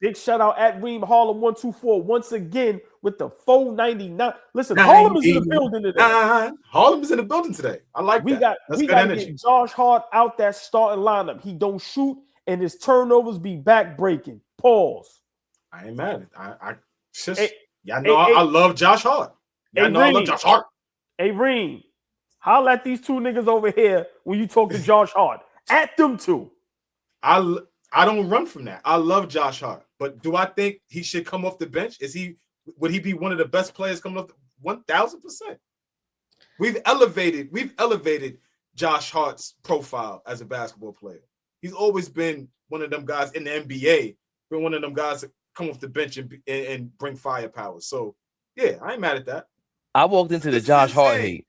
Big shout out at Reem Harlem 124 once again with the 499. Listen, Harlem is in the building today. Harlem is in the building today. I like that. We got to get Josh Hart out that starting lineup. He don't shoot, and his turnovers be back breaking. Pause. I ain't mad at it. I love Josh Hart. I love Josh Hart. Hey, Reem, holla at these two niggas over here when you talk to Josh Hart. At them two. I don't run from that. I love Josh Hart, but do I think he should come off the bench? Would he be one of the best players coming off? 1,000%. We've elevated Josh Hart's profile as a basketball player. He's always been one of them guys in the NBA, been one of them guys that come off the bench and bring firepower. So yeah, I ain't mad at that. I walked into the Josh Hart hate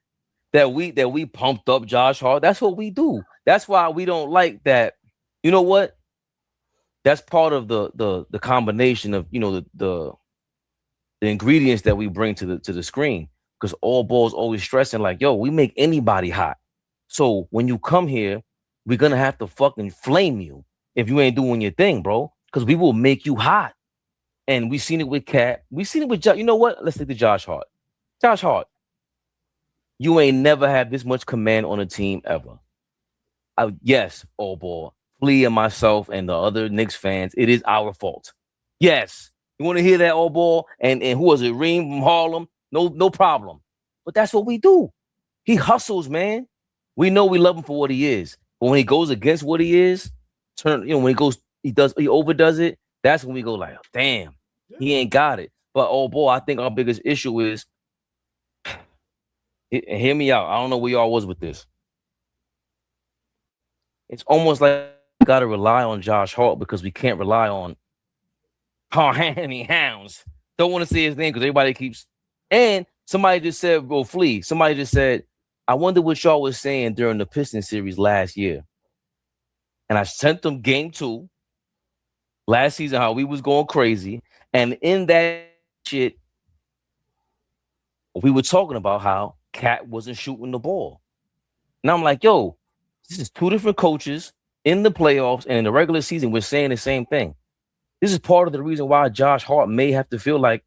that we pumped up Josh Hart. That's what we do. That's why we don't like that. You know what? That's part of the combination of the ingredients that we bring to the screen. Because AllBall's always stressing like, yo, we make anybody hot. So when you come here, we're gonna have to fucking flame you if you ain't doing your thing, bro. Because we will make you hot. And we seen it with Cat. We seen it with you know what? Let's take the Josh Hart. Josh Hart, you ain't never had this much command on a team ever. Yes, AllBall. Flea and myself and the other Knicks fans, it is our fault. Yes. You want to hear that, AllBall? And who was it? Reem from Harlem? No problem. But that's what we do. He hustles, man. We know we love him for what he is. But when he goes against what he is, when he overdoes it, that's when we go like, damn, he ain't got it. But AllBall, I think our biggest issue is, hear me out. I don't know where y'all was with this. It's almost like we got to rely on Josh Hart because we can't rely on Hounds. Don't want to say his name because everybody keeps. And somebody just said, "Bro, Flea." Somebody just said, "I wonder what y'all was saying during the Pistons series last year." And I sent them game 2 last season, how we was going crazy, and in that shit, we were talking about how Cat wasn't shooting the ball. And I'm like, yo, this is 2 different coaches. In the playoffs and in the regular season, we're saying the same thing. This is part of the reason why Josh Hart may have to feel like,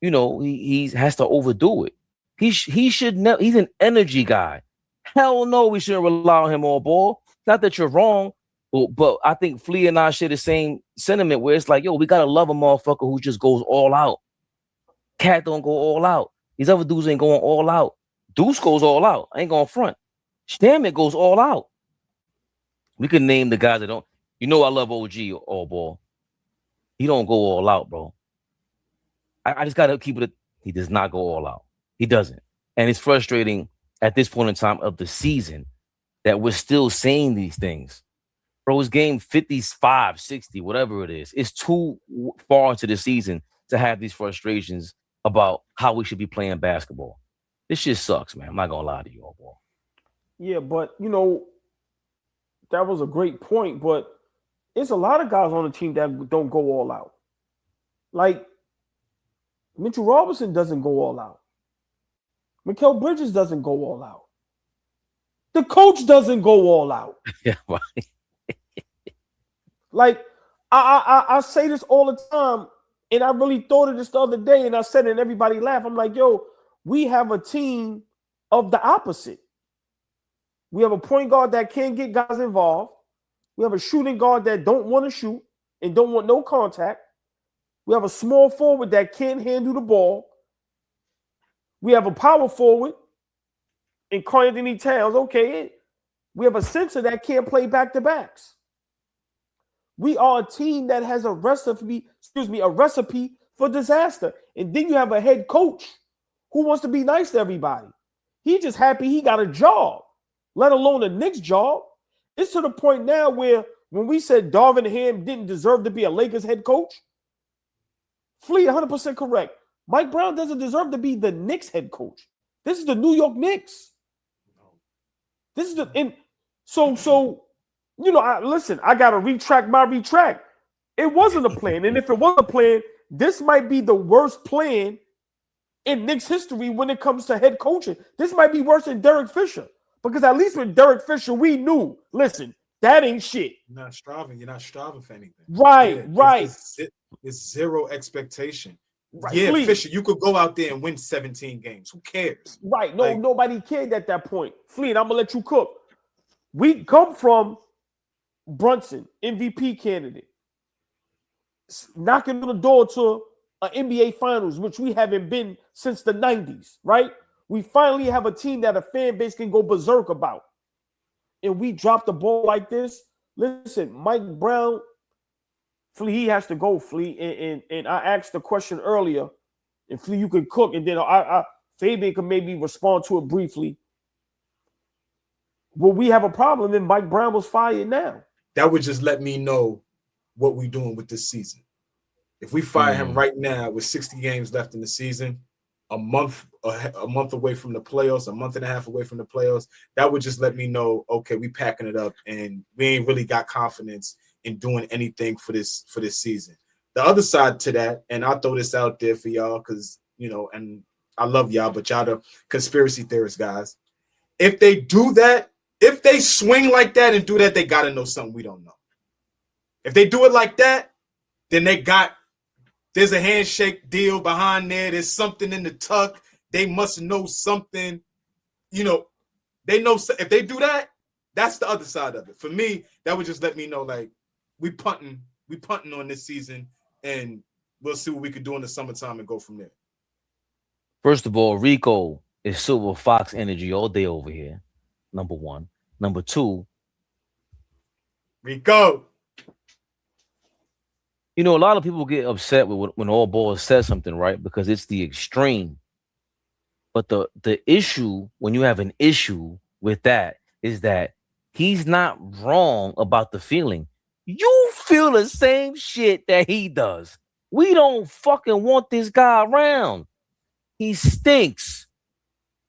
he has to overdo it. He should never. He's an energy guy. Hell no, we shouldn't rely on him AllBall. Not that you're wrong, but I think Flea and I share the same sentiment where it's like, yo, we gotta love a motherfucker who just goes all out. Cat don't go all out. These other dudes ain't going all out. Deuce goes all out. I ain't going front. Stammet goes all out. We can name the guys that don't. I love OG AllBall. He don't go all out, bro. I just gotta keep it. He does not go all out. He doesn't, and it's frustrating at this point in time of the season that we're still saying these things, bro. It's game 55, 60, whatever it is. It's too far into the season to have these frustrations about how we should be playing basketball. This shit sucks, man. I'm not gonna lie to you, AllBall. Yeah, but that was a great point, but it's a lot of guys on the team that don't go all out. Like, Mitchell Robinson doesn't go all out. Mikal Bridges doesn't go all out. The coach doesn't go all out. Yeah, right. Like, I say this all the time, and I really thought of this the other day, and I said it and everybody laughed. I'm like, yo, we have a team of the opposite. We have a point guard that can't get guys involved. We have a shooting guard that don't want to shoot and don't want no contact. We have a small forward that can't handle the ball. We have a power forward in Karl-Anthony Towns. Okay. We have a center that can't play back-to-backs. We are a team that has a recipe for disaster. And then you have a head coach who wants to be nice to everybody. He's just happy he got a job, let alone a Knicks job. It's to the point now where when we said Darvin Ham didn't deserve to be a Lakers head coach, Flea 100% correct. Mike Brown doesn't deserve to be the Knicks head coach. This is the New York Knicks. This is I got to retract my retract. It wasn't a plan. And if it was a plan, this might be the worst plan in Knicks history when it comes to head coaching. This might be worse than Derek Fisher. Because at least with Derek Fisher, we knew, listen, That ain't shit. You're not striving for anything. Right, Yeah, right. It's zero expectation. Right. Yeah, Fleet. Fisher, you could go out there and win 17 games. Who cares? Right. No, nobody cared at that point. Fleet, I'm gonna let you cook. We come from Brunson, MVP candidate, knocking on the door to an NBA Finals, which we haven't been since the 90s, right? We finally have a team that a fan base can go berserk about. And we drop the ball like this. Listen, Mike Brown, Flea, he has to go, Flea. And I asked the question earlier, and Flea, you could cook, and then Fabian could maybe respond to it briefly. Will we have a problem if Mike Brown was fired now? That would just let me know what we're doing with this season. If we fire him right now with 60 games left in the season, a month away from the playoffs, a month and a half away from the playoffs, that would just let me know, okay, we packing it up and we ain't really got confidence in doing anything for this season. The other side to that, and I'll throw this out there for y'all because, you know, and I love y'all, but y'all the conspiracy theorists, guys. If they do that, if they swing like that and do that, they got to know something we don't know. If they do it like that, then there's a handshake deal behind there. There's something in the tuck. They must know something. You know, they know if they do that, that's the other side of it. For me, that would just let me know, like, we punting on this season, and we'll see what we could do in the summertime and go from there. First of all, Rico is Silver Fox energy all day over here. Number one. Number two, Rico. You know, a lot of people get upset when AllBall says something, right? Because it's the extreme. But the issue, when you have an issue with that, is that he's not wrong about the feeling. You feel the same shit that he does. We don't fucking want this guy around. He stinks.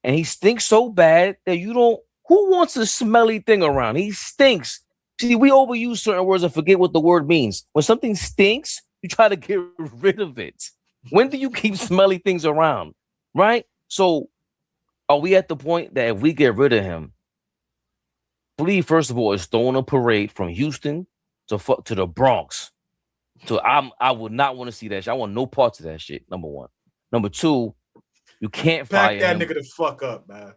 And he stinks so bad that you don't. Who wants a smelly thing around? He stinks. See, we overuse certain words and forget what the word means. When something stinks, you try to get rid of it. When do you keep smelly things around? Right? So are we at the point that if we get rid of him, Flea, first of all, is throwing a parade from Houston to the Bronx. So I would not want to see that shit. I want no parts of that shit, number one. Number two, you can't fire that him. nigga the fuck up, man.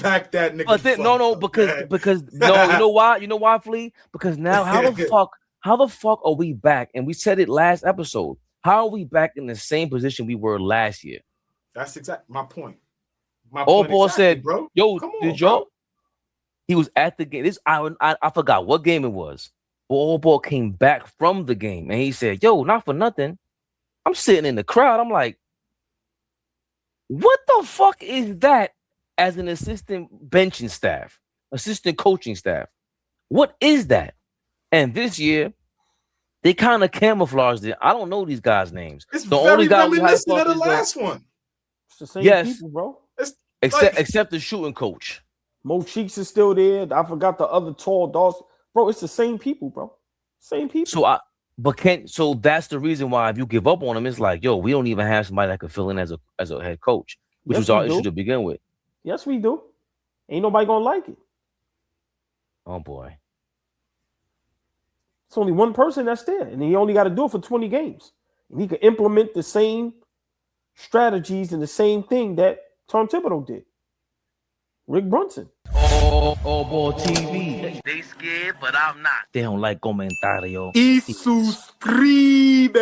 Back that nigga. But then, because you know why? You know why, Flea? Because now how the fuck are we back? And we said it last episode. How are we back in the same position we were last year? That's exactly my point. AllBall said, bro. Yo, did y'all? He was at the game. I forgot what game it was. But AllBall came back from the game and he said, yo, not for nothing. I'm sitting in the crowd. I'm like, what the fuck is that? As an assistant benching staff, assistant coaching staff. What is that? And this year, they kind of camouflaged it. I don't know these guys' names. It's the only guy reminiscent of the last one. It's the same people, bro. Except the shooting coach. Mo Cheeks is still there. I forgot the other tall dogs. Bro, it's the same people, bro. Same people. So that's the reason why if you give up on him, it's like, yo, we don't even have somebody that could fill in as a head coach, which was our issue to begin with. Yes, we do. Ain't nobody gonna like it. Oh boy. It's only one person that's there, and he only got to do it for 20 games. And he can implement the same strategies and the same thing that Tom Thibodeau did. Rick Brunson. AllBall TV. They scared, but I'm not. They don't like comentario. Y suscribe.